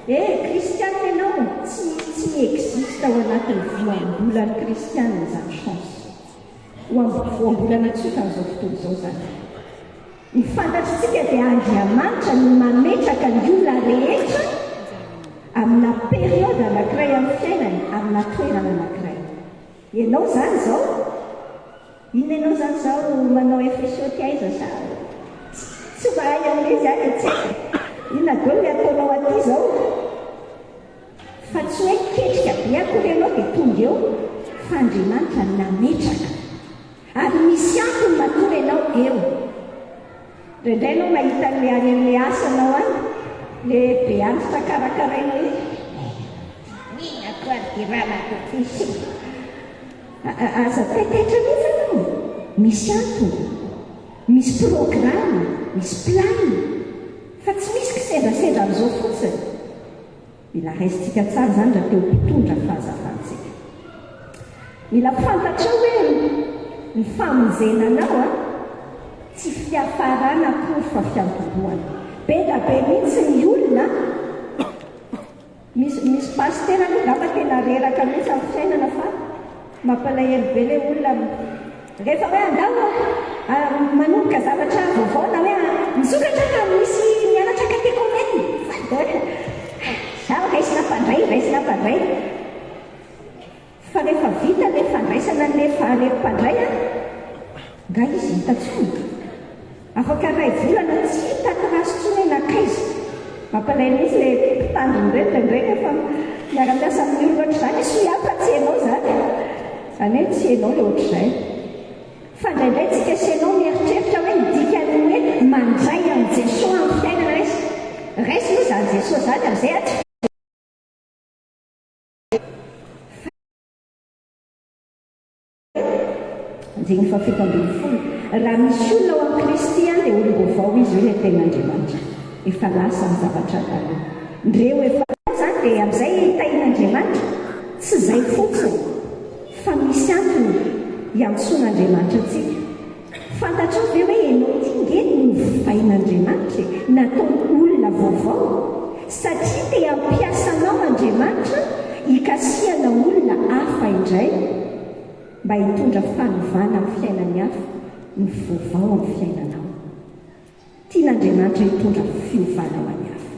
kristianina ianao tsy existe ao anatin'ny voambolany kristianina zany chance voambolana tsoka n'izao fotoana izao zany ny fantatritsika dia Andriamanitra ny mametraka ny olona rehetra amina periode anankiray amin'ny fiainany amina toerana anankiray. Ianao zany zao ina ianao zany zao manao efesio ty aiza sa tsy mahay amin'izy any atsika ina dolo ny ataonao aty zao fa tsy hoe ketrika be akory ianao dia tonga eo fa Andriamanitra nametraka ary misy antony matory ianao eo. Indraindray ianao mahita le asanao any le be antitra karakarainao izy nina koadirana totisy aza taitaitra mihitsy ianao misy antony misy programa misy plany fa tsy misy kisendrasendra amin'izao fotsiny. Mila raisitsika tsara zany raha teo mpitondra fahazavantsika. Mila fantatra hoe ny famonjenanao tsy fiafarana akory fa fiantombohana. Be da be mihitsy ny olona misy pastera ngamba tena reraka mihitsy amin'ny fiainana fa mampalahelo be le olona rehefa hoe andao manomboka zavatra vaovao na hoe misokatra ka misy mianatra katekomeny zaho raisina mpandray fa rehefa vita le fandraisana le mpandray nga izy hitatsony afaka ray volana tsy tatraso tsony nakaizy mampalahelo izy le mpitandrony rehetra fa miara-miasa amin'ny olo ohatr' zany sy hafa tsy hainao zany zany hoe tsy hainao le ohatr'izay fa indraindray tsika sy hainao mieritreritra hoe midikany hoe mandray amin'ny Jesosy amin'ny fiainana raisy io zany Jesosy zany amin'izay aty anjeny fa 7 raha misy olona ao amin'ny Kristy any dia olom-baovao izy hoe le ten'Andriamanitra efa lasa ny zavatra taloha ndreo efa zany dia amin'izay tain'Andriamanitra tsy izay fotsiny fa misy antony hiantsoan'Andriamanitra antsika. Fantatra ve hoe ianao tingeny novain'Andriamanitra nataony olona vaovao satria te hampiasanao Andriamanitra hikasiana olona hafa indray mba hitondra fanovana amin'ny fiainany hafa ny vaovao amin'ny fiainanao. Tian'Andriamanitra hitondra fiovana ho any hafa.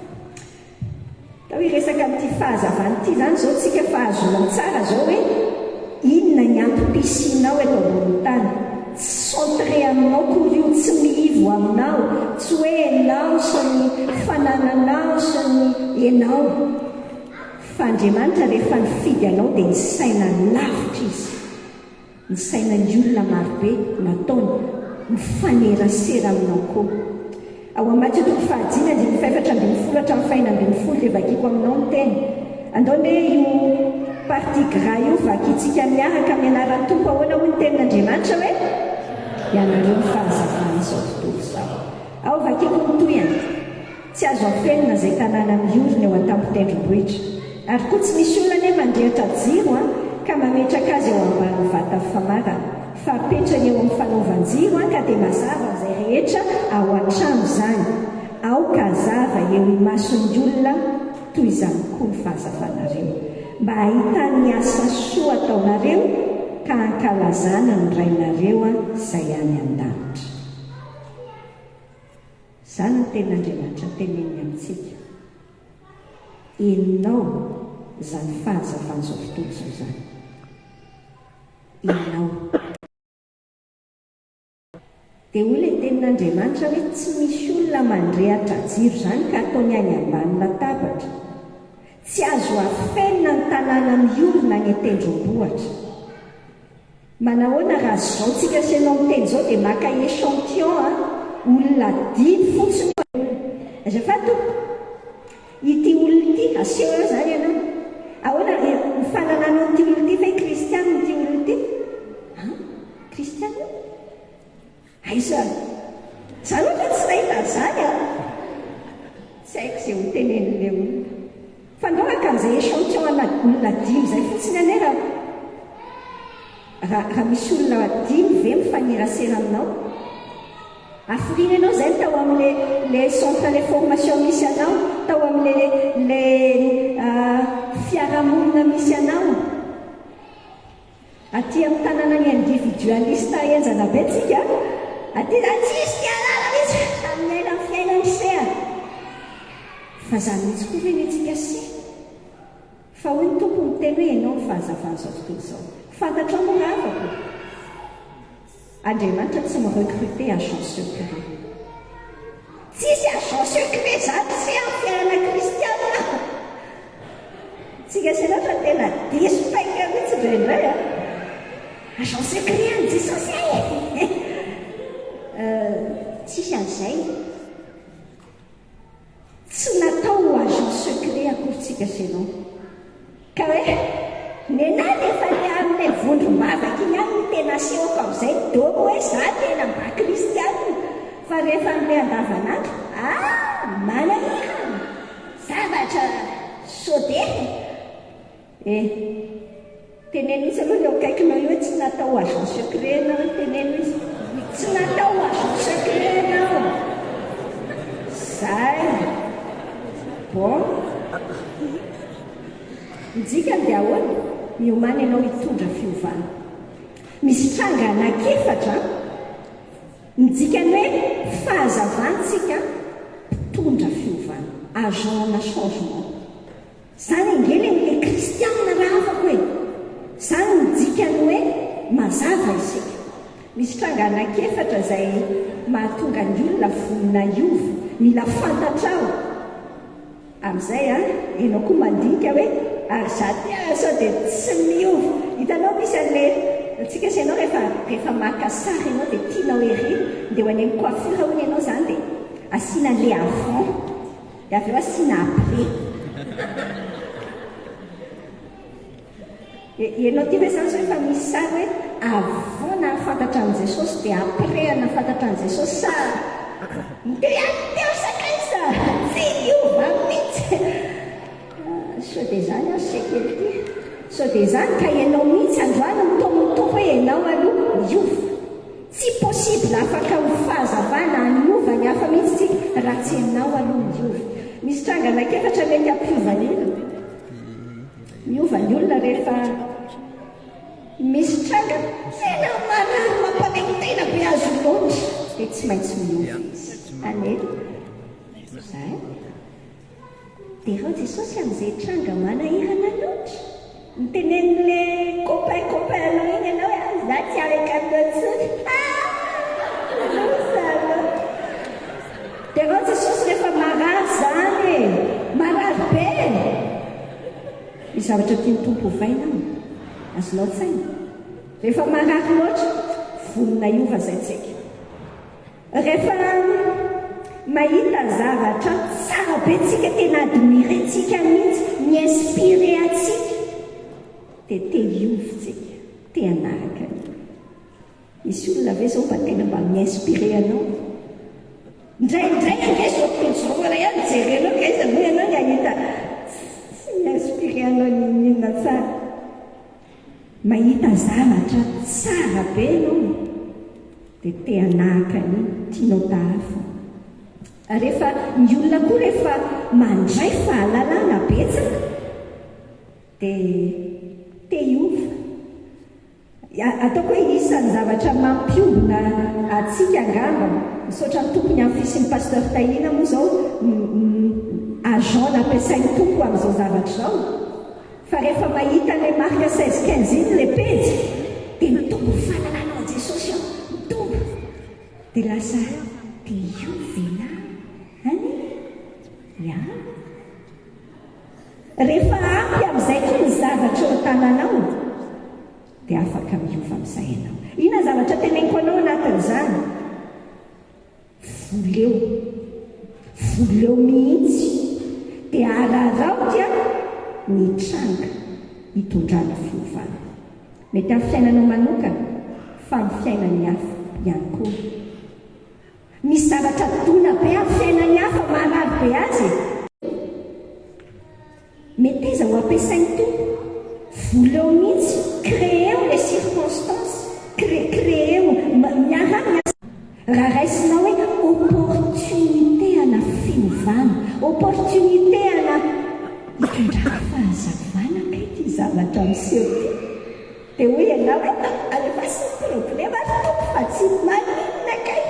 Ka hoe resaka amin'ity fahazavana ity zany zao tsika fahazolany tsara zao hoe inona ny antom-pisinao eto ambony tany tsy centré aminao kory io tsy miivo aminao tsy hoe enao sy ny fanananao sy ny enao fa Andriamanitra rehefa nifidy anao dia ny saina lavitra izy ny saina ny olona marobe nataony mifanerasera aminao koa. Ao amin'Matteo 5:4-5 hatramin'ny 5 dia vakiko aminao ny teny andaony hoe io parti gras io vakitsika miaraka amin'ny anaran'ny tompo ahoana hoy ny tenin'Andriamanitra hoe ianareo ny fahazavana izao tontolo izao. Ao vakiko nytoyany tsy azo afenina izay tanàna miorina eo an-tampon-tendrombohitra ary koa tsy misy olona ane mandrehatra jiro ka mametraka azy eo ambanin'ny vatany famarana fa apetrany eo amin'ny fanaovan-jiro ka dia mazava izay rehetra ao an-trano zany ao ka zava eo imason'ny olona toy izany koa ny fahazavanareo mba ahitany asa soa ataonareo ka hankalazana ny rainareo izay any an-danitra. Izany ny tenin'Andriamanitra teneniny amintsika. Inao izany fahazavana izao fotoana izao zany. Inao. Dia hoy ilay tenin'Andriamanitra hoe tsy misy olona mandrehatra jiro zany ka ataony any ambany latabatra. Tsy azo afenina ny tanàna miorina any an-tendrombohitra. Manahoana raha zao tsika sy ianao miteny izao dia maka échantillon olona 10 fotsiny. Azafady ity olona ity aseho eo zany ianao. Ahoana mifanananao ity olona ity fa kristianina ity olona ity? Kristianina? Aiza? Zany ohatra tsy nahita zany tsy haiko izay ho tenen'ilay olona. Fa ndoaka amin'izay échantillon olona 10 izay fotsiny ane raha misy olona 10 ve mifanerasera aminao? Afiriana anao izay tao amin'le centre de formation misy anao, tao amin'le fiarahamonina misy anao. Aty amin'ny tanàna ny individualista enjana be tsika, aty tsisy tialala mihitsy amin'ny aina ny fiainany seha. Fa zany mihitsy koa ve nitsika sy fa hoy ny tompo ny teny hoe ianao ny fahazavana zao tontolo izao. Fantatra moa ny havako, Andriamanitra tsy mirecruter agent secret. Tsisy agent secret zany sy amin'ny fiainana kristiana. Tsika sy anao fa tena diso paika mihitsy indraindray a. Agent secret any Jesosy ay. Tsisy an'izay. Tsy natao agent secret akorytsika sy anao. Ka hoe nenahy nefa ny amin'ilay vondrom-bavaka iny any ny tena asehoko amin'izay domo hoe za tena mba kristiana. Fa rehefa n'ilay andavanandro, manahirana zavatra sode. Teneno izy aloha ny eo akaikinao io hoe tsy natao agent secret anao, teneno izy tsy natao agent secret anao. Zay. Bon. Nijika dia ahoana miomana ianao hitondra fiovana. Misy tranga anak'efatra nijikany hoe fahazavantsika mpitondra fiovana, agent na changement. Zany angely amin'ilay kristianina raha afaka hoe zany nijikany hoe mazava isika. Misy tranga anak'efatra izay mahatonga ny olona vonina iova, mila fantatrao. Amin'izay ianao koa mandinika hoe ary za tia sao dia tsy miova. Hitanao misy an'ilay antsika sy ianao rehefa maka sary ianao dia tianao ery dia ho any amin'ny coiffure hoy ianao zany dia asiana an'ilay avant dia avy eo asiana après. Ianao tia hoe zany zao efa misy sary hoe avant nahafantatra an'i Jesosy dia après nahafantatra an'i Jesosy sa dia teo sakaiza tsy miova mihitsy. Sao dia zany sekety sao dia zany ka ianao mihitsy androany mitombo hoe ianao aloha miova. Tsy possible afaka ho fahazavana haniova ny hafa mihitsy raha tsy ianao aloha miova. Misy tranga anak'efatra mety ampiovany ino. Miova ny olona rehefa misy tranga tena marary mampanaingitena be azo loatra dia tsy maintsy miova izy. Ane zay. Dia ireo Jesosy amin'izay tranga manahirana loatra nitenen'ilay copain anao iny ianao hoe za tsy araka aminao tsony. Dia ireo Jesosy rehefa marary zany marary be. Misy zavatra tia ny tompo ovainao azonao tsaina. Rehefa marary loatra vonina iova zay tsika. Rehefa mahita zavatra tsara be tsika tena admire tsika mihitsy mi-inspire atsika dia te iova tsika, te hanaraka. Misy olona ve zao mba tena mba mi-inspire anao? Indraindray ange zao tontolo ihany jerenao ka izy moa ianao ny ahita tsy mi-inspire anao ninona tsara. Mahita zavatra tsara be anao dia te hanahaka an'iny, tianao tahafa. Rehefa ny olona koa rehefa mandray fahalalana betsaka dia te hiova. Ataoko hoe isan'ny zavatra mampiobona atsika angamba, misaotra ny tompony amin'ny fisin'ny pasteur Tahina moa zao agent nampiasain'ny tompo amin'izao zavatra zao. Fa rehefa mahita ilay marque 16-15 iny ilay pejy dia mitombo fahalalana an Jesosy ao, mitombo dia lasa te hiova ya. Rehefa ampy amin'izay koa ny zavatra eo tananao dia afaka miova amin'izay ianao. Ina zavatra teneniko anao anatin'izany? Voleo mihitsy dia araraotia ny tranga hitondrana fiovana. Mety amin'ny fiainanao manokana fa amin'ny fiainan'ny hafa ihany koa. Misy zavatra tona be amin'ny fiainan'ny hafa marary be azy. Mety iza ho ampiasain'ny tompo voleo mihitsy créer les circonstances, créer miarahana. Raha raisinao hoe opportunité ana fiovana, opportunité ana hitondrana fahazavana. miseho ty dia hoe ianao alefa sy problema tompo fa tsy maninona kay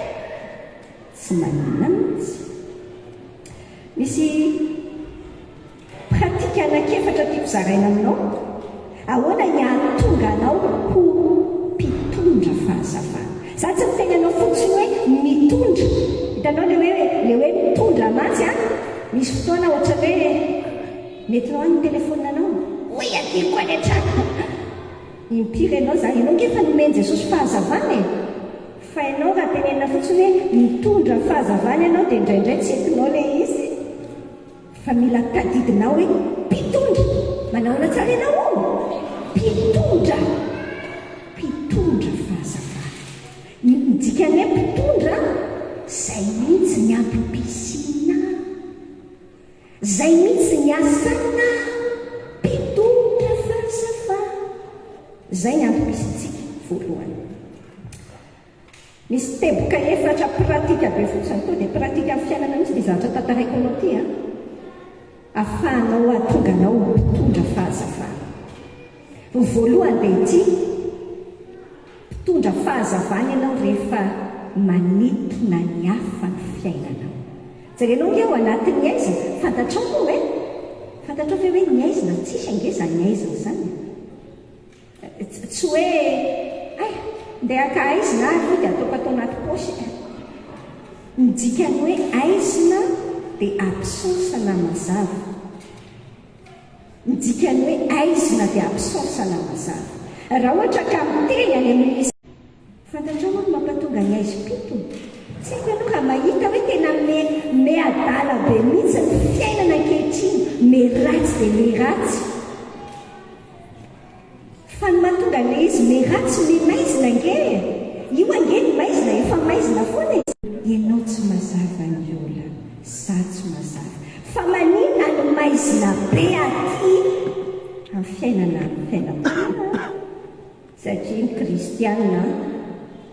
tsy maninona mihitsy. Misy pratika anankiefatra tiako zaraina aminao. Ahoana ny ahatonga anao ho mpitondra fahazavana. Za tsy miteny anao fotsiny hoe mitondra, hitanao le hoe mitondra mantsy a. Misy fotoana ohatra hoe mety nao any telefona anao oe adiko any an-trano impiry ianao za ianao ngefa nomeny Jesosy fahazavana e. Fa ianao raha tenenina fotsiny hoe mitondra fahazavana ianao dia indraindray tsy entinao le izy, fa mila tadidinao hoe mpitondra. Manahoana tsara ianao mpitondra fahazavana. Dikany hoe mpitondra zay mihitsy ny ampimpisina, zay mihitsy ny asana mpitondra fahazavana. Zay ny ampimpisintsika voalohany. Misy teboka efatra pratika be fotsiny koa dia pratika amin'ny fiainana mihitsy ny zavatra tantaraiko anao ty a, ahafahanao ahatonga anao mpitondra fahazavana. Voalohany dia ity, mpitondra fahazavana ianao rehefa manitona ny hafa ny fiainanao. Jerenao nge ao anatin'ny aizina, fantatrao koa hoe fantatrao ve hoe ny aizina tsisy angeza ny aizina zany. Tsy hoe ndeha aka aizina ary dia ataoko atao anaty posy. Midikany hoe aizina dia absence na mazava. Midikany hoe aizina dia absence na mazava. Raha ohatra ka miteny any amin'ny fantatrao hoe mampatonga ny aizi-pito. Tsy haiko ianao raha mahita hoe tena me adala be mihitsy ny fiainana ankehitriny, me ratsy dia me ratsy. Fa ny mahatonga ilay izy me ratsy me maizina nge, io ange ny maizina efa maizina foana izy. Ianao tsy mazava ny olona, za tsy mazava. Fa maninona ny maizina be aty amin'ny fiainana satria ny kristianina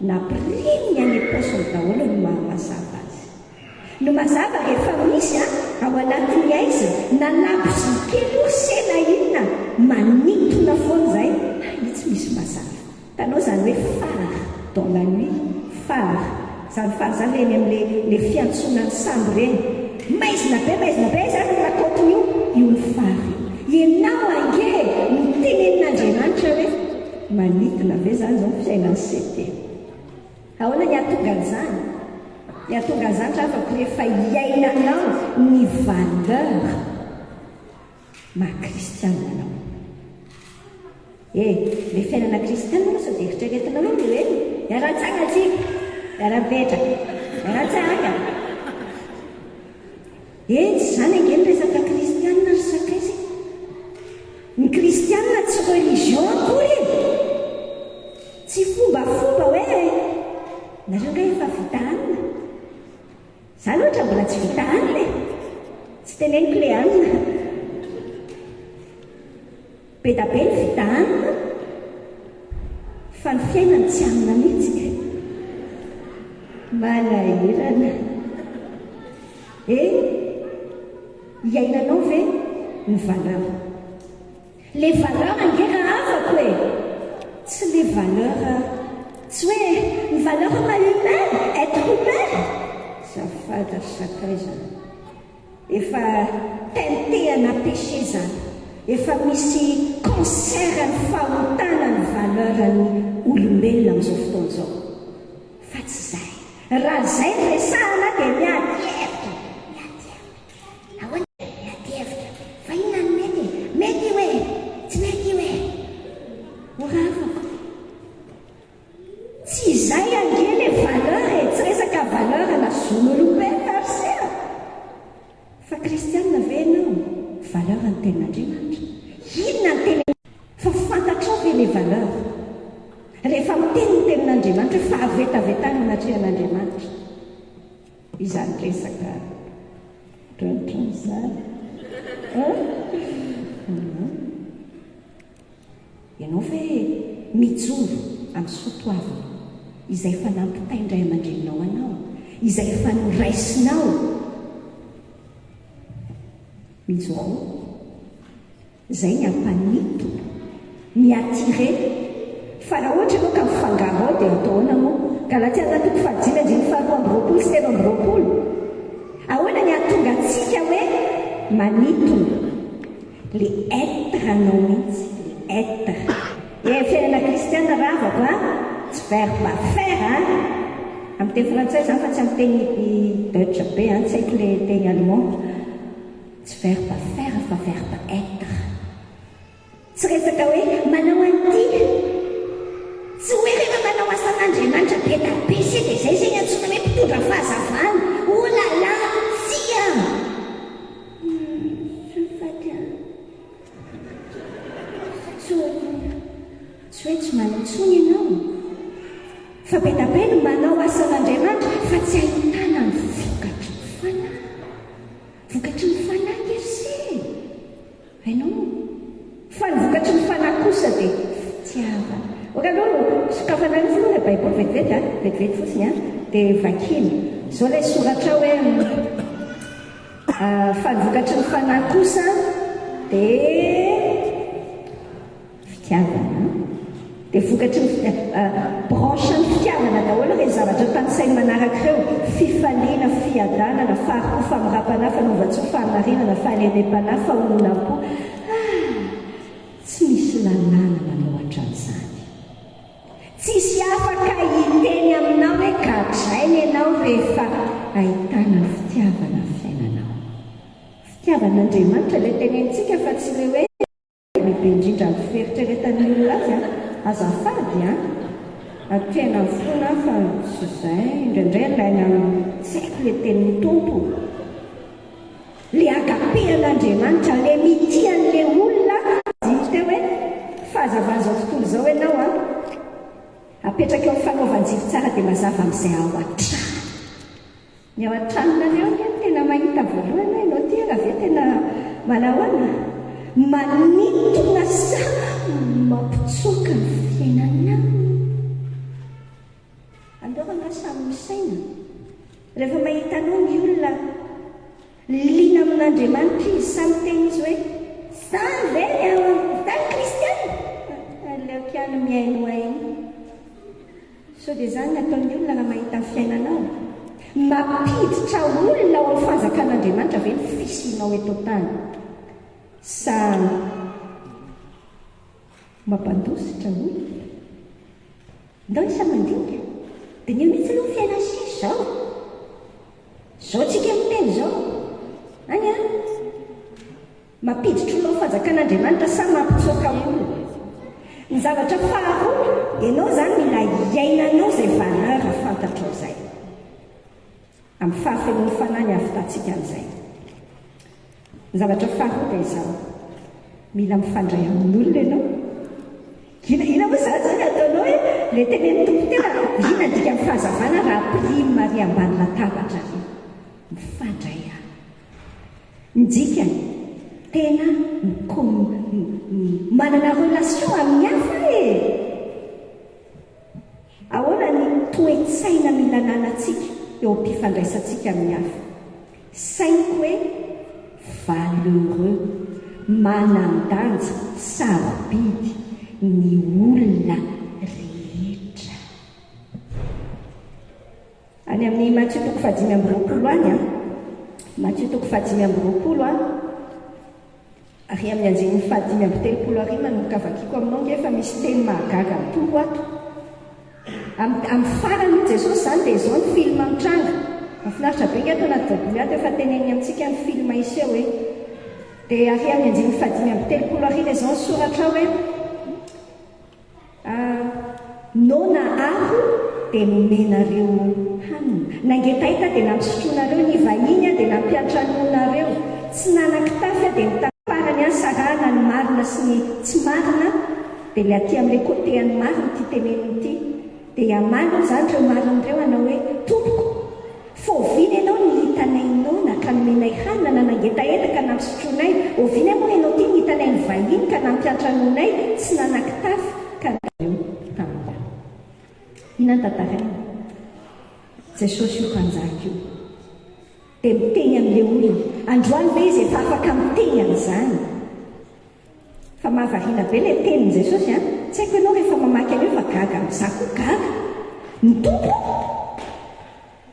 nampiriny any apostle daholo no mahamazava azy. No mazava rehefa misy ao anatin'ny aizina nanaposy kely o sena inona manitona foana zay, io tsy misy mazava. Tanao zany hoe phare dans la nuit, phare zany phare zany reny amin'le fiantsonan'ny sambo reny, maizina be zany rakotiny io ny phare. Ianao ange no tenenin'Andriamanitra hoe manitona ve zany zao fiainany sete. Ahoana ny ahatonga an'izany? Ny ahatonga an'izany trafako rehefa iainanao ny valeur maha-kristianina anao. Le fiainana kristianina anao sao dia eritreretinao hoe miara-tsanga tsika, miara-petraka, miara-tsanga. Tsy zany ange ny resaka kristianina ry sakaizy. Ny kristianina tsy religion akory, tsy fombafomba hoe nareo nga efa vita hanina. Zany ohatra mbola tsy vita hanina tsy teneniko le hanina. Be da be ny vita hanina fa ny fiainany tsy hanina mihitsy. Manahirana. Iainanao ve ny valeur? Le valeur ange raha afako hoe tsy le valeur, tsy hoe ny valeur mahumaine, être humain. Zafady sakaiza efa tentehana péché zany, efa misy cancer ny fahotana ny valeur ny olombelona amin'izao fotoana izao. Fa tsy zay. Raha zay ny resahana dia miady hevitra. Miady hevitra. Fa inona ny mety? Mety hoe? Tsy mety hoe? Ora afaka. Tsy zay ange le valeur tsy resaka valeur na zon'olombelona ary sera. Fa kristianina ve ianao? Valeur ny tenin'Andriamanitra. Inona ny teny? Fa fantatrao ve le valeur? Rehefa miteny ny tenin'Andriamanitra fa avetavetana natrehan'Andriamanitra. Izany resaka tranzany. Ianao ve mijoro amin'ny soatoavina izay efa nampitaindray aman-dreninao anao, izay efa noraisinao? Mijoro. Zay ny ampanitona miatire fa raha ohatra ianao ka mifangaro ao dia ataona moa Galatia toko fahadimy andiny faharoa amby roapolo sy telo amby roapolo ahoana ny ahatonga antsika hoe manitona le être anao mihitsy le être fiainana kristiana ravako a tsy verbe faire amin'ny teny frantsay zany fa tsy amin'ny teny deutsche be tsy haiko le teny allemand tsy verbe faire fa verbe être tsy resaka hoe manao an'ity tsy hoe rehefa manao asan'Andriamanitra be da be sy dia izay zegny antsoina hoe mpitondra fahazavana oh là là tsia tsy hoe tsy manontsony ianao fa be da be no manao asan'Andriamanitra fa tsy ahitana ny vokatry ny fanahy vokatry ny fanahy kese hainao fa ny vokatry ny fanahy kosa dia fitiavana okaloha sokafana ny foana baiboly vetivety fotsiny dia vakina zao ilay soratra hoe fa ny vokatry ny fanahy kosa dia fitiavana dia vokatry ny branche ny fitiavana daholo ireny zavatra tanysainy manaraka ireo fifaliana fiadanana faharipo famirampanahy fanaovan-tso fahamarinana fahalemem-panahy fahononam-po tsy misy lalàna manohatra an'izany tsisy afaka hiteny aminao hoe gadrainy ianao rehefa ahitana ny fitiavana fiainanao fitiavan'Andriamanitra ilay tenentsika fa tsy le hoe lehibe indrindra amin'ny fieritreretan'ny olona azy azafady ampiaina ny foana fa sy izay indraindray ilaina tsy haiko le tenin'ny tompo le agapean'Andriamanitra le mitian'le olona te hoe fahazavan'izao tontolo izao ianao apetraka eo amin'ny fanaovan-jiro tsara dia mazava amin'izay ao an-trano ny ao an-tranonareo ny tena mahita voalohana ianao ty raha ve tena manahoana manitona sa mampitsoaka ny fiainanao andoranga samy misaina rehefa mahita anao ny olona liana amin'Andriamanitra izy samy teny izy hoe zany ve zany kristiana aleokiany miaino ainy so dia zany nataon'ny olona raha mahita ny fiainanao mampiditra olona ao amin'ny fanjakan'Andriamanitra ve ny fisianao eto tany sa mampandositra olona ndao isa mandinika dia ny mihitsy aloha fiaina sisy zao tsika miteny zao any mampiditra olona ao fanjakan'Andriamanitra sa mampitsoaka olona ny zavatra faharoa ianao zany mila iainanao izay valeur fantatrao izay amin'ny fahafenon'ny fanahy ny avitantsika an'izay ny zavatra faharoa dia izao mila mifandray amin'olona ianao ina moa zany ataonao hoe le tenen'ny tompo tena ina dika amin'ny fahazavana raha prime mari ambany latabatra mifandray midikany tena manana relation amin'ny hafa ahoana ny toe-tsaina mila nanantsika eo ampifandraisantsika amin'ny hafa saiko hoe valeureux manandanja sarobidy ny olona rehetra any amin'ny Matthieu toko fahadimy amby roapolo any Matthieu toko fahadimy amby roapolo ary amin'ny anjenin'ny fahadimy amby telopolo arima no mikavakiko aminao nge efa misy teny mahagaga mitombo ato amin'ny farany io Jesosy zany dia izao ny filma mitranga mafinaritra be nge ato anaty baiboly ato efa teneniny amintsika ny filma iseo hoe dia ary amin'ny anjenin'ny fahadimy amby telopolo arima izao ny soratra hoe nona aro dia nomenareo hanina nangetahita dia nampisotroanareo ny vahiny dia nampiantranonareo tsy nanan-kitafy dia nitaparany sarahana ny marina sy ny tsy marina dia le aty amin'ilay côtéany marina ty teneniny ity dia amano zany ireo marin'ireo anao hoe tompoko foviny ianao ny hitanay nona ka nomenay hanina na nangetaheta ka nampisotroanay oviny moa ianao ty ny hitanay ny vahiny ka nampiantranonay tsy nanan-kitafy ka inany tantaraina Jesosy io mpanjaka io dia miteny amin'ilay olona androany ve izy efa afaka miteny an'izany fa mahavariana be ilay tenin' jesosy a tsy haiko ianao rehefa mamaky an'io fa gaga amin'izah koa gaga ny tompo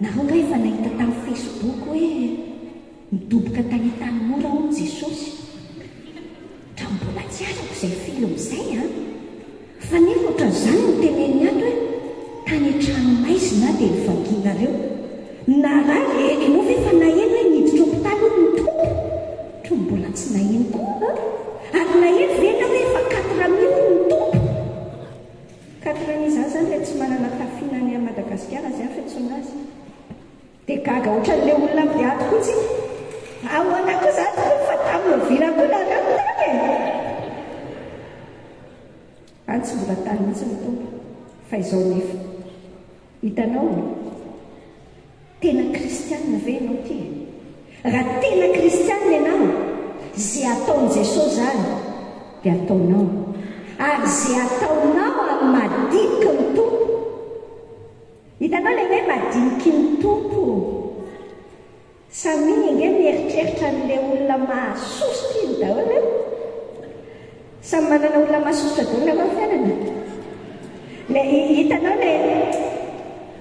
nareo nga efa nahita tamin'ny Facebook hoe midoboka tany tanymora ao ny jesosy raha mbola tsy azako izay film izay a fa nefa ohatran'izany no teneniny ato hoe tany an-trano maizina dia nivanginareo na raha ianao ve efa naheno hoe niditra hopitaly io ny tompo tro mbola tsy naheno koa ary naheno vena hoe efa 4 000 ny tompo 4 000 izany zany le tsy manana tafinany a Madagasikara zay afetsoana azy dia gaga ohatran'ilay olona midiady kotsy ahoana koa zany fa tamin'ny vila koa nareo tany any tsy mbola tany mihitsy ny tompo fa izao nefa hitanao tena kristianina ve ianao ty raha tena kristianina ianao zay ataon'i Jesosy zany dia ataonao ary zay ataonao amin'ny madiniky ny tompo hitanao ilay hoe madiniky ny tompo samy inge mieritreritra n'ilay olona mahasositra iny daholo samy manana olona mahasositra daholo avao fiainana le hitanao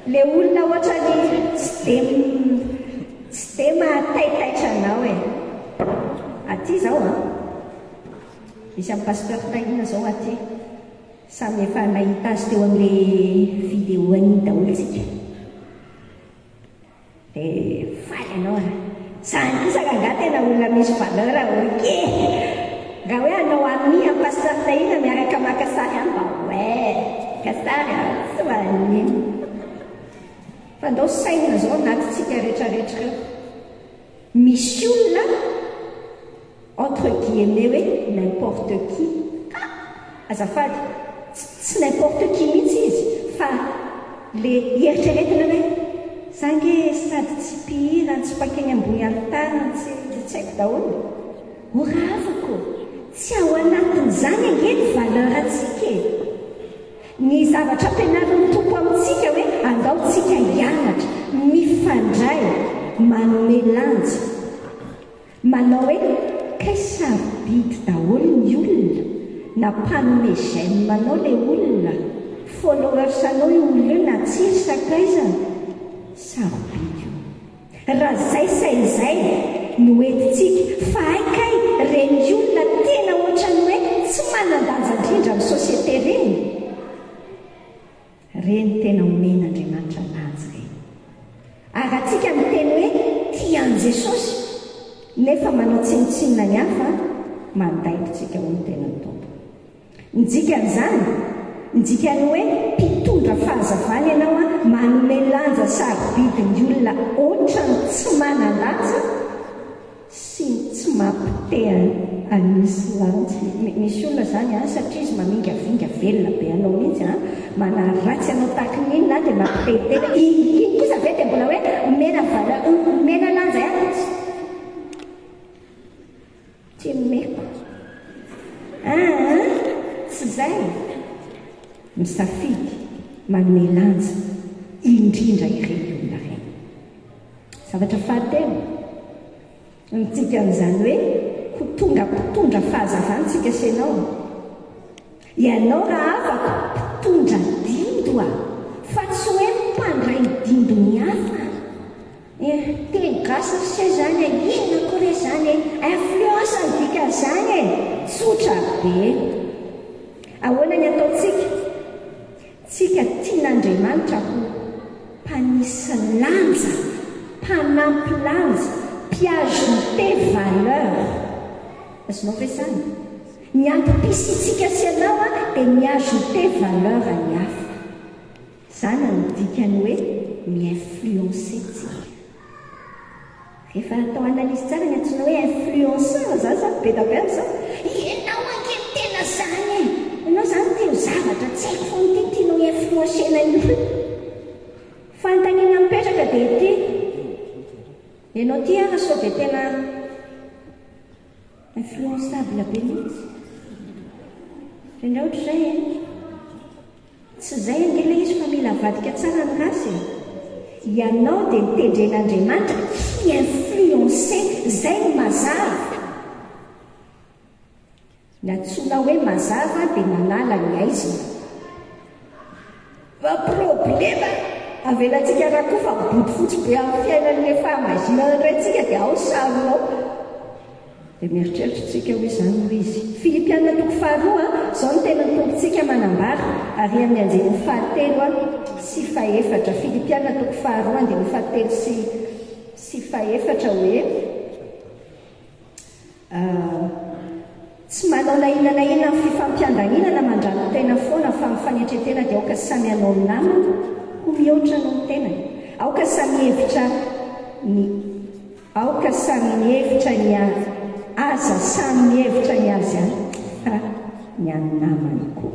le olona ohatrany tsy dia mahataitaitra anao aty zao a misy amin'ny pasteur tahina zao aty samy efa nahita azy teo amin'ilay vidéo an'iny daholo tsika dia faly anao zany kosa nga tena olona misy valeur oke raha hoe anao ami amin'ny pasteur tahina miaraka maka sary any mba kasary tsy manino fa ndao saina zao anatytsika rehetrarehetra misy olona entre guillemets hoe n'importe qui azafady tsy n'importe qui mihitsy izy fa le eritreretina hoe zange sady tsy mpihira tsy mpakeny ambony antany tsy haiko daholo oravako tsy ao anatin'izany angeny valeur atsika ny zavatra ampianarin'ny tompo amintsika hoe andaotsika hianatra mifandray manome lanja manao hoe kaisarobidy daholo ny olona na mpanome j'aime manao le olona followers anao io olona io na tsiry sakaizana sarobidy io raha zay sain'izay no entitsika fa haikay reny olona tena ohatrany hoe tsy manan-danja indrindra amin'ny sosiete reny tena omen'Andriamanitra lanja reny ary atsika miteny hoe tian'i Jesosy nefa manao tsinotsinona ny hafa mandaintritsika ho ny tenany tompo nijikan'izany nijikany hoe mpitondra fahazavana ianao a manome lanja sarobidiny olona ohatrany tsy manan-danja sy tsy mampite anisy lanja misy olona zany a satria izy mamingavinga velona be anao mihitsy a manaratsy anao tahaka n'iny na dia mampitehitena iny kosa ve dia mbola hoe mena lanja tsy meko tsy zay misafidy manome lanja indrindra ireny olona reny zavatra fahatelo nitsika amin'izany hoe mpitondra fahazavantsika sy ianao raha afaka mpitondra dindo fa tsy hoe mpandray ny dindo ny hafa teny gasy sy zany inona koa re zany influence ny dikan'izany tsotra be ahoana ny ataotsika tsika tian'Andriamanitra ho mpanisy lanja mpanampy lanja mpiajouter valeur azonao ve zany ny ampimpisitsika sy anao dia miajouter valeur ny hafa zany ny dikany hoe mi-influencer tsika rehefa atao analyse tsara ny antsoina hoe influenceur zany zany be da be am'izao ianao ankeny tena zany ianao zany teo zavatra tsy haiko fo ny tianao influencena io fanontaniana mipetraka dia ty ianao ty ara sao dia tena influençable be mihitsy indray ohatra zay tsy zay angela izy fa mila vadika tsara ny rasy ianao dia nitendren'Andriamanitra influencer zay ny mazava ny antsoina hoe mazava dia manala ny aizina. Fa problema avelantsika raha koa fa body fotsy be amin'ny fiainan'le fahamazina raintsika dia ao saronao. Dia mieritreritritsika hoe izany ho izy. Filipianina toko faharoa izao no tena tompontsika manambara ary amin'ny anjeny fahatelo sy fahaefatra. Filipianina toko faharoa andiny fahatelo sy fahaefatra hoe tsy manao na inona na inona amin'ny fifampiandaninana mandrano tena foana fa mifanetretena dia aoka samy anao ny namana ho mihoatra no ny tenany. Aoka samy hevitra ny aza samy mihevitra ny azy any fa ny any namany koa.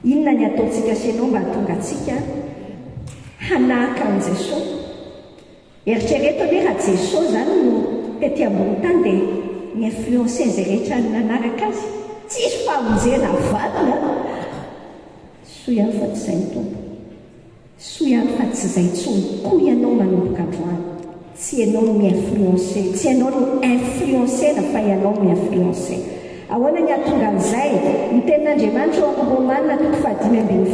Inona ny ataontsika senao mba hatonga antsika hanahaka an' Jesosy? Eritrereto hoe raha Jesosy zany no tety ambony tany dia ny influencen izay rehetra ny nanaraka azy tsisy famonjena valona. Soa ihany fa tsy izay ny tompo, soa ihany fa tsy izay tsony koa ianao manomboka androany. Tsy ianao no mi-influencé, tsy ianao no influencena fa ianao mi-influencé. Ahoana ny atonga an'izay? Ny tenin'Andriamanitra ao amin'ny Romanina toko 5:20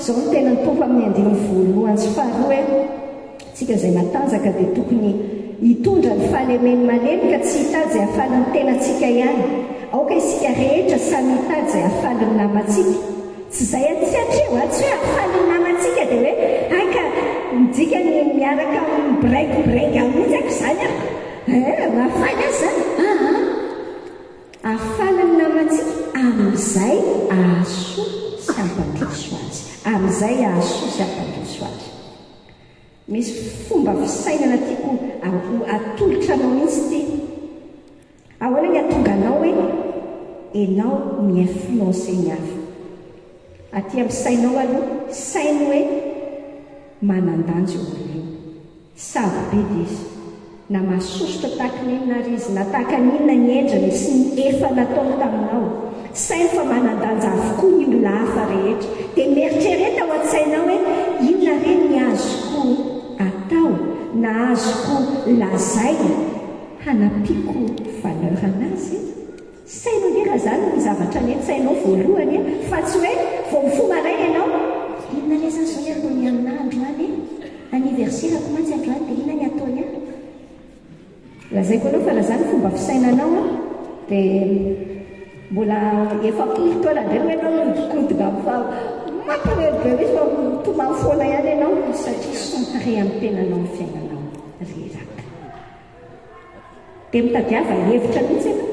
izao ny tenany tompo amin'ny 9:1 sy faharoa tsika izay matanjaka dia tokony hitondra ny fahalemeny malemy ka tsy hitady izay hafalin'ny tenantsika ihany. Aoka isika rehetra samy hitady izay hafalin'ny namantsika. Tsy izay tsy hatreo tsy hoe hafalin'ny namantsika dia hoe aika midika ny miaraka break amin'izako izany mahafaly azy zany. Hafalin'ny namantsika amin'izay ahasoa sy hampandroso azy. Amin'izay ahasoa sy hampandroso azy. Misy fomba fisainana tiako atolotra anao mihitsy ty. Ahoana ny atonga anao hoe enao mi-influencé ny hafa. Aty amin'ny sainao aloha sainy hoe manan-danja eo io. Sarobe dia izy. Na mahasosotra tahaka ny inona ary izy, na tahaka ny inona ny endriny sy ny efa nataony taminao. Sainy fa manan-danja avokoa ny olona hafa rehetra. Dia mieritrereta ao an-tsainao hoe inona reny ny azoko atao na azoko lazaina hanampiako valeur anazy. Sainao dia raha zany ny zavatra ny sainao voalohany fa tsy hoe vao mifo maraina ianao inona le zany zao ny ataony amina androany anniversaire-ko mantsy androany dia inona ny ataony any. Lazaiko anao fa raha zany fomba fisainanao dia mbola efapolo taona indray no ianao mikodina fa mampireribe izy fa tomany foana ihany ianao satria centré amin'ny tenanao ny fiainanao reraka. Dia mitadiava hevitra mihitsy ianao.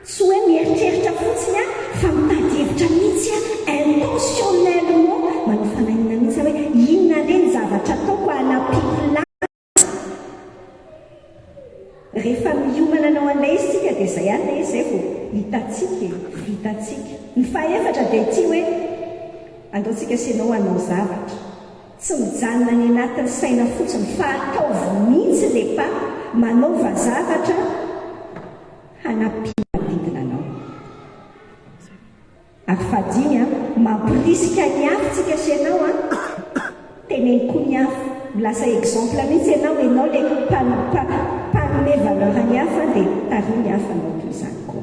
Tsy hoe mieritreritra fotsiny fa mitady hevitra mihitsy intentionnellement manao fanahina mihitsy hoe inona reny zavatra ataoko hanampiako rehefa miomana anao an'ilay izy tsika dia izay ihany ilay izy izay vao hitatsika vitatsika. Ny fahaefatra dia ity hoe andaontsika senao hanao zavatra tsy mijanona ny anatin'ny saina fotsiny fa ataovy mihitsy lepa manaova zavatra hanampiana manodidina anao. Ary fadiny mampirisika ny hafantsika senao teneny koa ny hafa lasa exemple mihitsy ianao enao le panome valeur ny hafa dia tary ny hafa anao toy izany koa.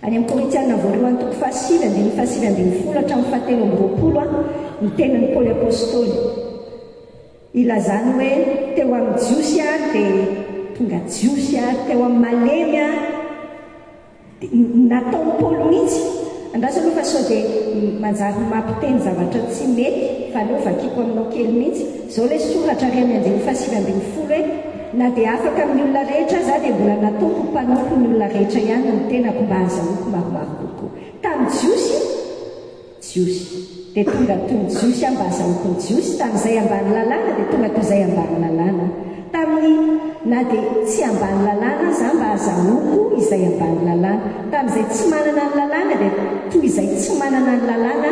Any amin'ny Korintiana voalohany toko 5:10 hatramin'ny 7:20 ny tenan'ny Paoly apôstôly ilazany hoe teo amin'ny jiosy dia tonga jiosy teo amin'ny malemy nataony Paoly mihitsy. Andraso aloha fa sao dia manjary mampiteny zavatra tsy mety fa aleo vakiko aminao kely mihitsy. Izao ilay soratra ry amin'ny 5:20 hoe na dia afaka amin'ny olona rehetra za dia mbola nataoko mpanompo ny olona rehetra ihany ny tenako mba azahoako maromaro kokoa. Tamin'ny jiosy dia tonga toy ny jiosy mba azahoako ny jiosy. Tamin'izay ambany lalàna dia tonga toy izay ambany lalàna. Tamin'ny na dia tsy ambany lalàna za mba azahoako izay ambany lalàna. Tamin'izay tsy manana ny lalàna dia toy izay tsy manana ny lalàna.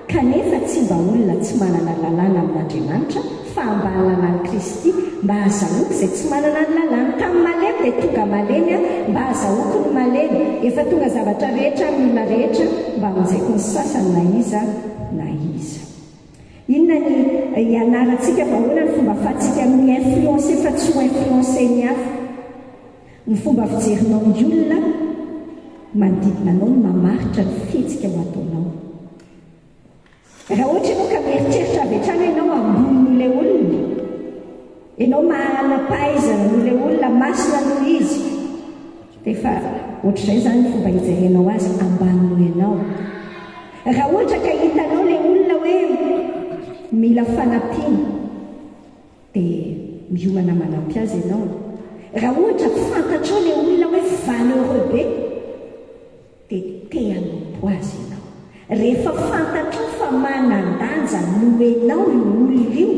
Kanefa tsy mba olona tsy manana ny lalàna amin'Andriamanitra fa ambany lalàna Kristy mba azahoako izay tsy manana ny lalàna. Tamin'ny malemy dia tonga malemy mba azahoako ny malemy. Efa tonga zavatra rehetra amin'ny olona rehetra mba honjaiko ny sasany na iza na iza. Inona ny ianarantsika fa ahoana ny fomba ahafahantsika amin'ny influencé fa tsy ho influencé ny hafa? ny fomba fijerinao ny olona manodidina anao no mamaritra ny fihetsika ho ataonao. Raha ohatra ianao ka mieritreritra avy hatrany ianao ambonin'ilay olona, ianao manam-pahaizana n'ilay olona masina noho izy, dia efa ohatr'izay zany ny fomba hijerenao azy ambanino ianao. Raha ohatra ka hitanao ilay olona hoe mila fanampiana, dia miomana manampy azy ianao. Raha ohatra fantatrao ilay olona hoe valeureux be, dia te-hanompo azy ianao. Rehefa fantatrao fa manan-danja no ianao io olona io,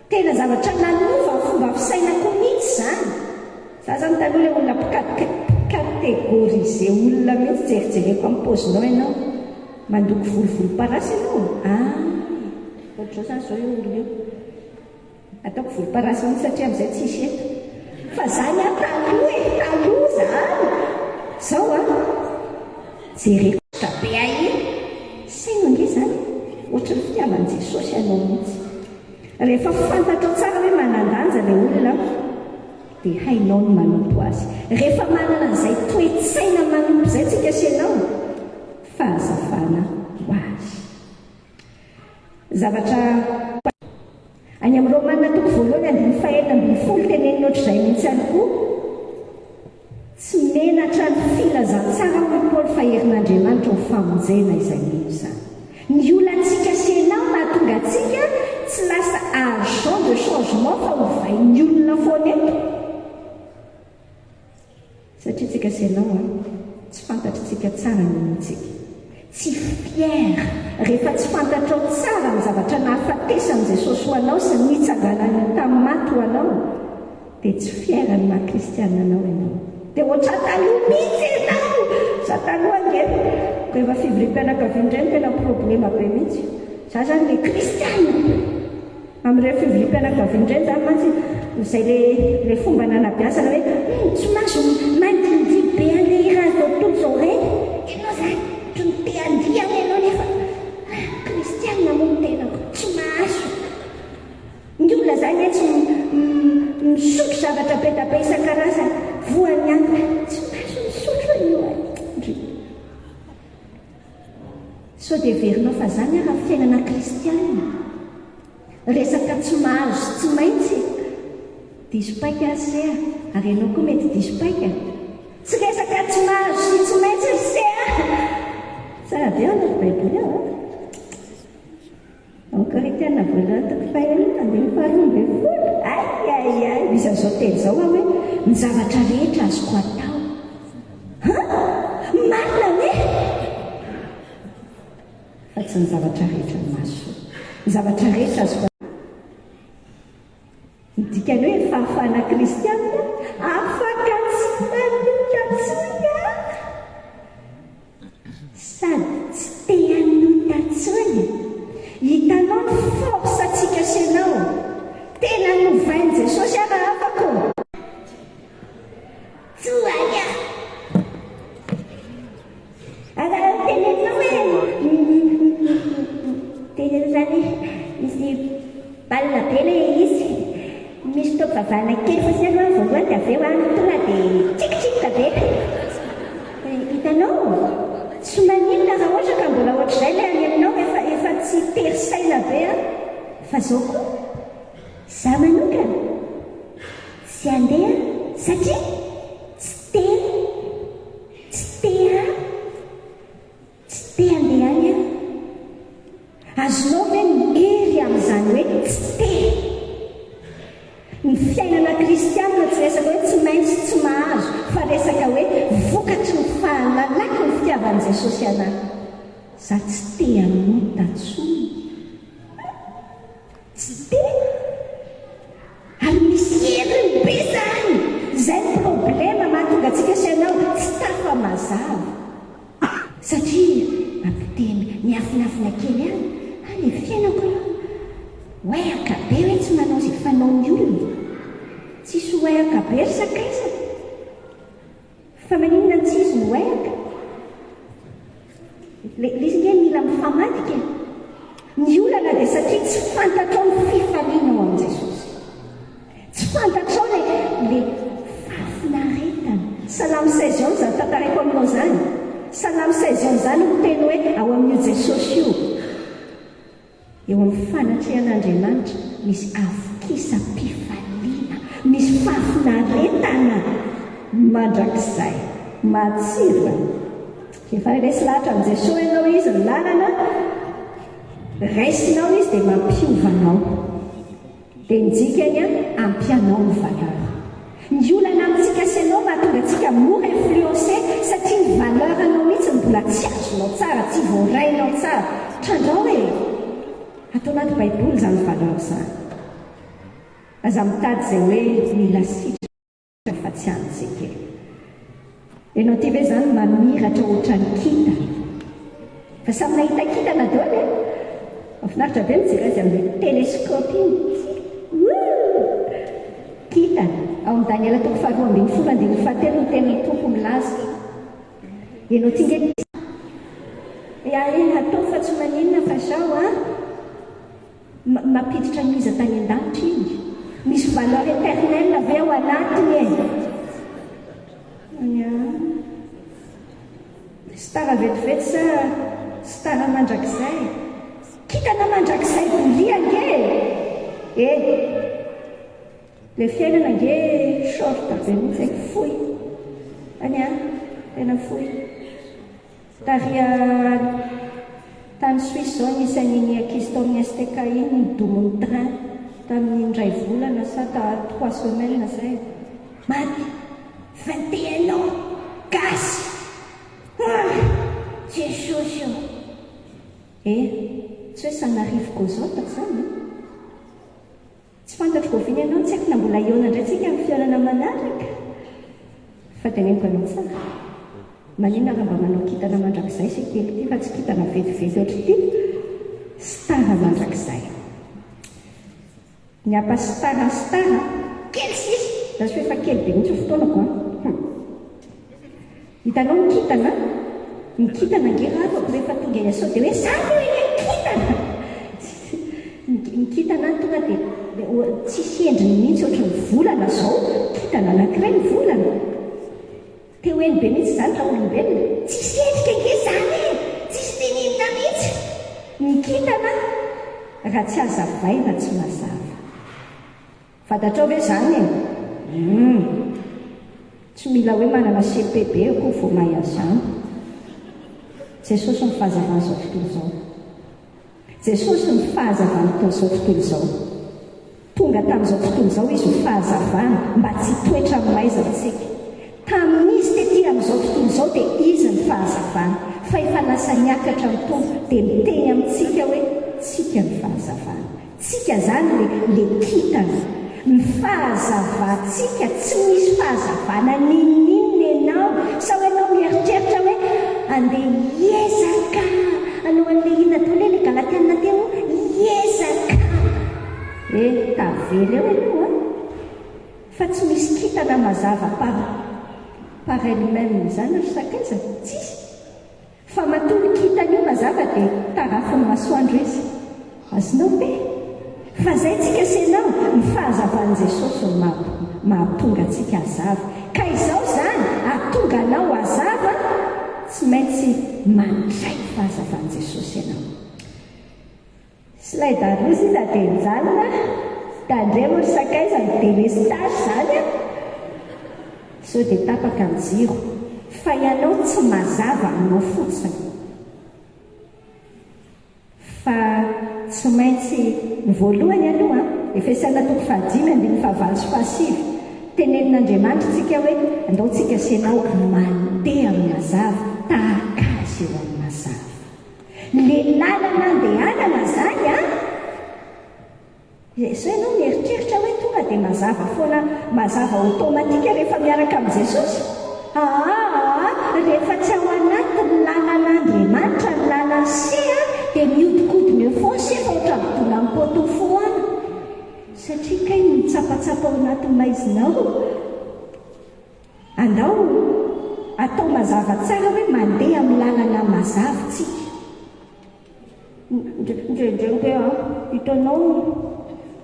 tena zavatra nanova ny fomba fisainako mihitsy zany. Za zany taloha ilay olona kategorize olona mihitsy, jerijereko amin'ny paozinao ianao mandoko volovolomparasy ianao. Ohatr'izao zany zao io olona io ataoko volomparasy mihitsy satria amin'izay tsisy eto. Fa zany taloha zany zao jereko be ahy saina nge zany ohatra ny fitiavan'i Jesosy ianao mihitsy. Rehefa fantatrao tsara hoe manan-danja ilay olona, dia hainao no manompo azy. Rehefa manana an'izay toe-tsaina manompo izay tsika sy ianao, fahazavana ho azy. Zavatra any amin'ny Romanina toko voalohany 9:12 tenenina ohatr'izay mihitsy ihany koa, tsy menatra ny filazantsara hoy Paoly fa herin'Andriamanitra ho famonjena izay mino zany. Ny olantsika sy ianao mahatonga antsika tsy lasa agent de changement fa hovay ny olona foana eto. Satria tsika sy ianao tsy fantatritsika tsara ny olontsika. Tsy fiera rehefa tsy fantatrao tsara ny zavatra nahafatesan'i Jesosy ho anao sy nitsanganany tamin'ny maty ho anao, dia tsy fiera ny maha-kristiana anao ianao. Dia ohatsa taloha mihitsy ianao. Za taloha angeny rehefa fivorim-pianakaviana indray no tena problema be mihitsy. Za zany le kristiana amin'ireo fivorim-pianakaviana indray zany mantsy izay le fomba nanabiasana hoe tsy maso mandindy be an'ilay irazy tontolo izao reny ianao zany tsy mite-andiana ianao nefa kristiana moa no tenako tsy maso. Ny olona zany tsy misotro zavatra be isan-karazany voan'ny andro tsy maso misotro io sao dia verinao fa zany raha fiainana kristiana. Resaka tsy mahazo tsy maintsy dispaika se ary ianao koa mety dispaika. Tsy resaka tsy mahazo sy tsy maintsy se tsara be ao anaty baiboly ao amin'ny Korinthiana voalohany toko fahaenina andiny faharoa ambin'ny folo. Ay misy an'izao teny izao hoe ny zavatra rehetra azoko atao. Marina hoe fa tsy ny zavatra rehetra no mahasoa. Ny zavatra rehetra azoko midikany hoe fahafahana kristiana afaka tsy manotatsonga sady tsy te hanotatsony. Hitanao ny force atsika sy ianao tena novain'i Jesosy ara afako tsoanya tenenina hoe tena zany misy balina be le izy misy topavana kely fa sy aloha voalohany dia aveo tonga dia tsikitsika be. Hitanao tsy maninona raha ohatra ka mbola ohatr'izay le any aminao efa tsy terisaina be fa zao koa za manokana tsy andeha satria tsy te andeha any azonao hoe miery amin'izany hoe tsy te. Ny fiainana kristiana tsy resaka hoe tsy maintsy tsy mahazo fa resaka hoe vokatry ny fahalalako ny fitiavan'i Jesosy anahy. Za tsy te hanotatsony, tsy te ary misy heriny be zany. Zay ny problema mahatonga atsika sy ianao tsy tafa-mazava satria mampiteny miafinafina kely any ny fiainako io oayaka be hoe tsy manao izay fanaon'ny olona. Tsisy oayaka be ry sakaisaka fa maninona ny tsisy ny oayaka lizy nge mila mifamadika. Ny olana dia satria tsy fantatrao ny fifaliana ao amin'i Jesosy, tsy fantatrao le fafina salamy 16 ans zany tantarako aminao zany. Salamy 16 ans zany miteny hoe ao amin'io Jesosy io. Eo amin'ny fanatrehan'Andriamanitra misy avokisam-pifaliana, misy fafinaretana mandrakizay matsiro. Efa resy lahatra amin'ny Jesosy ianao izy ny lalana, raisinao izy dia mampiovanao, dia ny dikany ampianao ny valeur. Ny olana amintsika sy ianao mahatonga antsika mora influencé satria ny valeur anao mihitsy mbola tsy azonao tsara, tsy voarainao tsara. Trandrao hoe atao anaty baiboly izany valeur izany. Aza mitady izay hoe mila sitrana fa tsy antsika. Ianao ty ve izany mamiratra ohatra ny kita? Fa samy nahita kitana daholo e. Mahafinaritra be mijery azy amin'ny télescope iny. Kitana ao amin'ny Daniela toko 4:10 ny teny tompo milaza. Ianao ty nge atao fa tsy maninona fa zao mampiditra ny iza tany an-danitra iny. Misy valeur éternelle avy ao anatiny e. Stara vetivety sa stara mandrakizay? Kitana mandrakizay volia nge. Le fiainana nge short be mizay foy. Tena foy. Taria tany Suisse zao nisy an'iny ankizy tao amin'ny STK iny nidomon'ny train tamin'ny indray volana sa 3 semaines zay. Maty 21 ans gasy. Jesosy io. Tsy hoe sanarivo gozota zany. Tsy fantatro goviny ianao, tsy haiko na mbola iona indray tsika amin'ny fiainana manaraka. Fa teneniko anao tsara. Maninona raha mba manao kitana mandrakizay sy kely ty fa tsy kitana vetivety ohatry ty. Stara mandrakizay. Ny apa stara kely sisy. Da tsy hoe fa kely be mihitsy fotoanako. Hitanao ny kitana? Ny kitana nge rafako rehefa tonga ny asao dia hoe zany hoe ny kitana. Ny kitana tonga dia tsisy endriny mihitsy ohatry ny volana zao. Kitana anankiray ny volana. Te hoe ny be mihitsy zany raha olombelona. Tsisy endrika nge zany e. Tsisy teninina mihitsy. Ny kitana raha tsy hazavaina tsy mazava. Fantatrao ve zany e? Tsy mila hoe manana CPB koa vao mahay azany. Jesosy ny fahazavan'izao tontolo izao. Jesosy ny fahazavana tamin'izao tontolo izao. Tonga tamin'izao tontolo izao izy ho fahazavana mba tsy toetra amin'ny maizantsika. Tamin'izy tetỳ amin'izao tontolo izao dia izy ny fahazavana. Fa efa lasa niakatra ny tompo dia miteny amintsika hoe tsika ny fahazavana. Tsika zany le kitana. Ny fahazavantsika tsy misy fahazavana ninninona ianao. Sa hoe ianao mieritreritra hoe andeha hiezaka anao an'ilay inona tao le galatiana teo hiezaka. Tavela eo ianao fa tsy misy kitana mazava par elle-même zany ry sakaiza tsisy. Fa matoly kitana io mazava dia tarafiny masoandro izy. Azonao be. Fa zay tsika sy ianao ny fahazavan'i Jesosy ny mahatonga antsika hazava. Ka izao zany atonga anao hazava tsy maintsy mandray fahazavan'i Jesosy ianao. Slide arozy izy dia mijanona tandray moa ry sakaiza ny délestage zany sao dia tapaka amin'ny jiro. Fa ianao tsy mazava aminao fotsiny. Fa tsy maintsy ny voalohany aloha Efesana 5:5-5 tenenin'Andriamanitra tsika hoe andaontsika sy ianao mandeha amin'ny mazava tahaka azy eo amin'ny mazava. Le lalana andehanana zany so ianao mieritreritra hoe tonga dia mazava foana, mazava automatika rehefa miaraka amin'ny Jesosy. Rehefa tsy ao anatin'ny lalan'Andriamanitra ny lalany sia dia miodikodina eo foana efa ohatra mitona amin'ny poto foana. Satria kay mitsapatsapa ao anatin'ny maizinao. Andao atao mazava tsara hoe mandeha amin'ny lalana mazava tsika. Ndrendrenke hitanao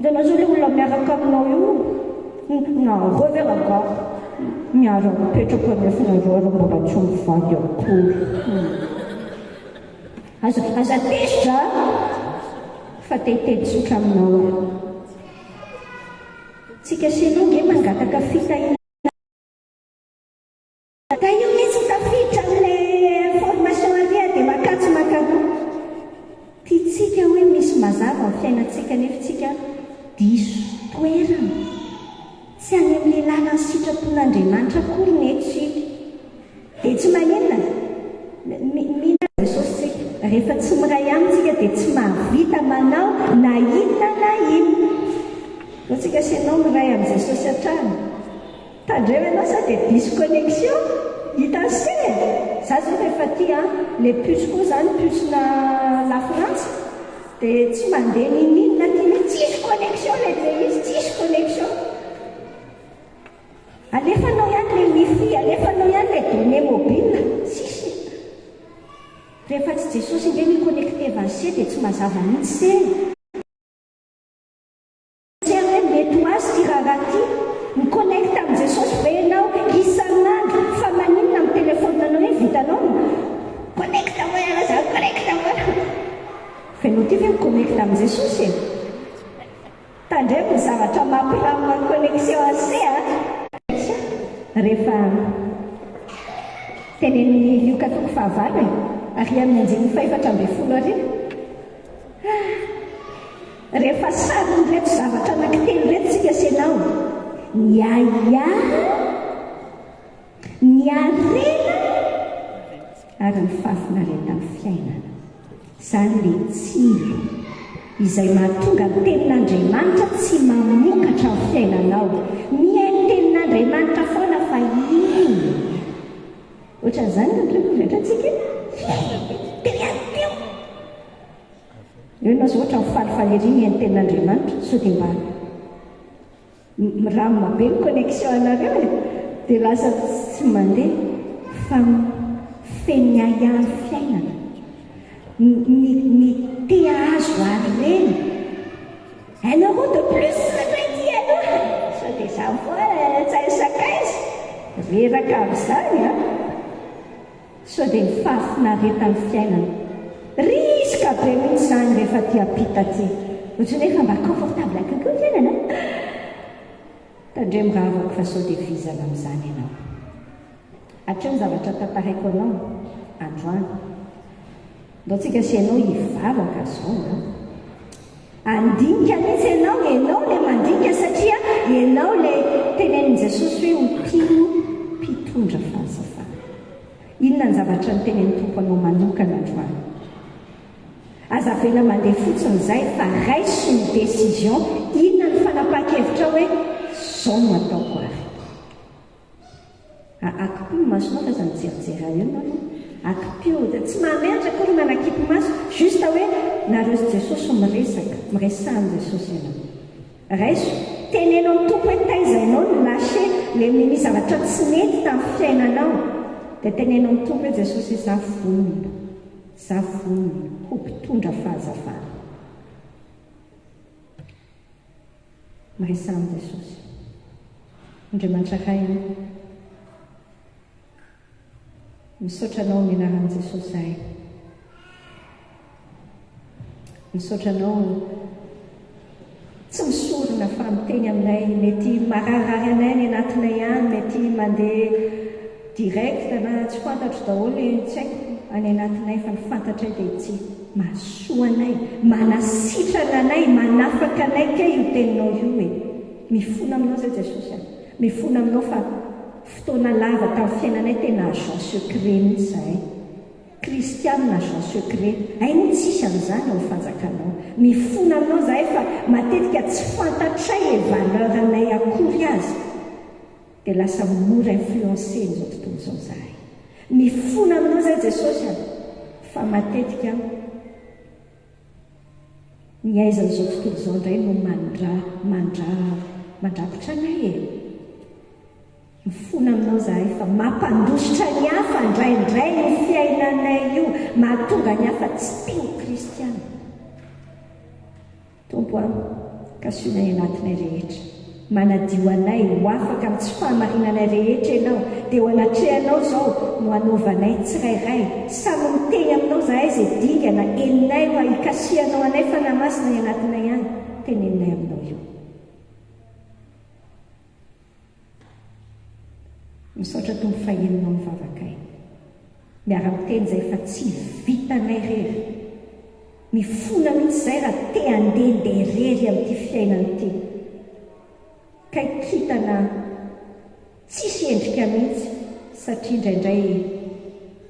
zao le olona miaraka aminao io na reveraka miaro mipetrako anefinareo ary mbola tsy mivaly akory aza tesitra fa teteditsotra aminao tsika senao nge mangataka fitahina da io mitsy tafiditra amin'le formation aria dia makatsy makano tiatsika hoe misy mazava ny fiainantsika nefa tsika diso toerana tsy any amin'le lala ny sitrapon'Andriamanitra akory netsika dia tsy maninona mihina Jesosy tsika rehefa tsy miray amintsika dia tsy mahavita manao na inona na inona fa tsika senao miray amin'ny Jesosy hatrany tandreo ianao sa dia disconnexion hitan'ny sena za zao rehefa tia le puce koa zany pucena la France dia tsy mandeha ninina tia tsisy connexion le dia izy tsisy connexion alefanao ihany le wifi alefanao ihany le données mobile sisy rehefa tsy Jesosy nge miconnecté vancia dia tsy mazava mihitsy sena hoe mety ho azy ty raha ty miconnecte amin'ny Jesosy ve ianao isan'andro fa maninona amin'ny téléphone-anao hoe vitanao connecte moa za connecte moa fa ianao ty ve miconnecte amin'ny Jesosy e tandreo ny zavatra mampilamina connexion ase rehefa tenen'ny Lioka toko fahavalo ary amin'ny anjeny faefatra amby folo arivo rehefa sariny reto zavatra anankitelo reto tsika senao ny aia ny arena ary ny fahafinaretan'ny fiainana izany le tsiro izay mahatonga ny tenin'Andriamanitra tsy mamokatra ny fiainanao mihaino tenin'Andriamanitra foana fa iny ohatran'izany nandraikondraitratsika teo eo ianao za ohatra mifalifaly mihaino tenin'Andriamanitra so dia mba miramina be ny connexion anareo e dia lasa tsy mandeha fa feny aian'ny fiainana ny tea azo ary reny hainareo de plus reky aloha so dia za foa tsaisakaizy reraka amin'izany a so dia ny fahafinaretan'ny fiainana riska be mihitsy zany rehefa ty apita ty ohatrany hoe fa mba confortable akoko ny fiainana tandre miravako fa so dia vizana amin'izany ianao hatreo ny zavatra tantaraiko anao androany ndao tsika sy ianao hivavaka zao andinika mihitsy ianao le mandinika satria ianao le tenenin' Jesosy hoe ho tino mpitondra fahazavana inona ny zavatra ny tenen'ny tompo anao manokana androany azavena mandeha fotsiny izay fa raiso ny décision inona ny fanapaha-kevitra hoe zao no ataoko ary akipio ny masonao fa za mijerijery eo nao akipio dia tsy mahameritra akory manakipy maso justa hoe nareo Jesosy miresahany Jesosy ianao raiso tenenao amin'ny tompo hoe taizainao no lâché le misy zavatra tsy mety tamin'ny fiainanao dia tenenao amin'ny tompo hoe Jesosy za vonona ho mpitondra fahazavana miresahany Jesosy Andriamanitra hainy misaotra anao ny anaran'i Jesosy zahay misaotra anao tsy misorona fa miteny aminay mety mararirary anay ny anatinay ihany mety mandeha direct na tsy fantatro daholo tsy haiko any anatinay fa ny fantatray dia tsy mahasoa anay manasitrana anay manafaka anay ke io teninao io e mifona aminao zay Jesosy any mifona aminao fa fotoana lava tamin'ny fiainanay tena agent secret mihitsy zahay kristianina agent secret aino tsisy amin'izany ao fanjakanao mifona aminao zahay fa matetika tsy fantatray e valeur anay akory azy dia lasa mora influencer n'izao tontolo izao zahay mifona aminao zay Jesosy any fa matetika ny aizan'izao tontolo izao indray no mandrapitra anay e mifona aminao zahay fa mampandositra ny hafa ndraindray ny fiainanay io mahatonga ny hafa tsy teo kristiana tompo a kasiona ny anatinay rehetra manadio anay ho afaka amin'ny tsy fahamarinana rehetra ianao dia ho anatrehanao izao no hanaovanay tsirairay samy miteny aminao zahay izay dingana eninay no hikasihanao anay fa namasina ny anatinay ihany teneninay aminao io. misaotra tompo faheninao mivavakay miara-miteny izay fa tsy vitanay rery mifona mihitsy izay raha te handehandeha rery amin'ity fiainana ity ka kitana tsisy endrika mihitsy satria indraindray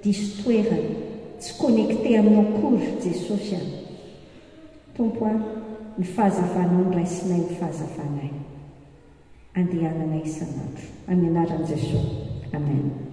diso toerana tsy connecté aminao kory Jesosy any. Tompo a ny fahazavanao ny raisinay ny fahazavanay andehananay isan'andro amin'ny anaran'i Jesosy. Amen.